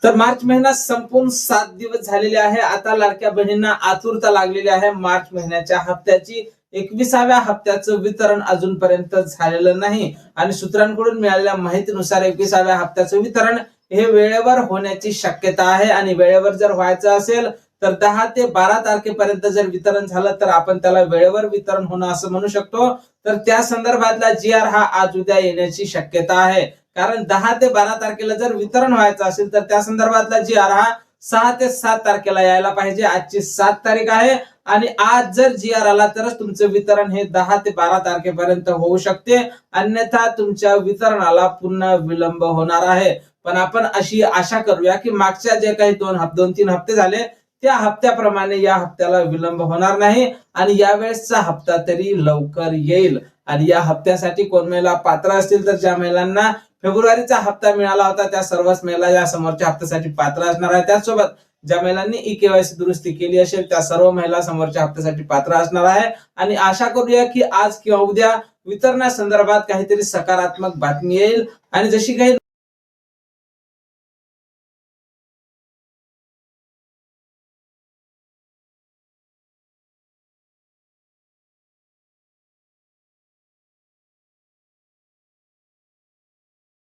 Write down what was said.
तर मार्च महिना संपून 7 दिवस झालेले आहे. आता लाडक्या बहिणींना आतुरता लागलेली आहे मार्च महिन्याच्या हप्त्याची. 21व्या हप्त्याचं वितरण अजूनपर्यंत झालेलं नाही आणि सूत्रांकडून मिळालेल्या माहितीनुसार 21व्या हप्त्याचं वितरण हे वेळेवर होण्याची शक्यता आहे आणि वेळेवर जर व्हायचं असेल तर 10 ते 12 तारखेपर्यंत जर वितरण झालं तर आपण त्याला वेळेवर वितरण होणं असं म्हणू शकतो. तर त्या संदर्भातला GR हा आज उद्या येण्याची शक्यता आहे. कारण 10 ते 12 तारखेला जर वितरण व्हायचं असेल तर त्या संदर्भातला GR हा 6 ते 7 तारखेला यायला पाहिजे. आजची 7 तारीख आहे आणि आज जर GR आला तरच तुमचं वितरण हे 10 ते 12 तारखेपर्यंत होऊ शकते, अन्यथा तुमच्या वितरणाला पुन्हा विलंब होणार आहे. पण आपण अशी आशा करूया की मागच्या जे काही 2-3 हप्ते झाले त्या हप्त्याप्रमाणे या हप्त्याला विलंब होणार नाही आणि यावेळेसचा हप्ता तरी लवकर येईल. आणि या हप्त्यासाठी कोण महिला पात्र असतील तर ज्या महिलांना फेब्रुवारीचा हप्ता मिळाला होता त्या सर्वच महिला या समोरच्या हप्त्यासाठी पात्र असणार आहे. त्याचसोबत ज्या महिलांनी ई-केवायसी दुरुस्ती केली असेल त्या सर्व महिला समोरच्या हप्त्यासाठी पात्र असणार आहे. आणि आशा करूया की आज किंवा उद्या वितरणासंदर्भात काहीतरी सकारात्मक बातमी येईल आणि जशी काही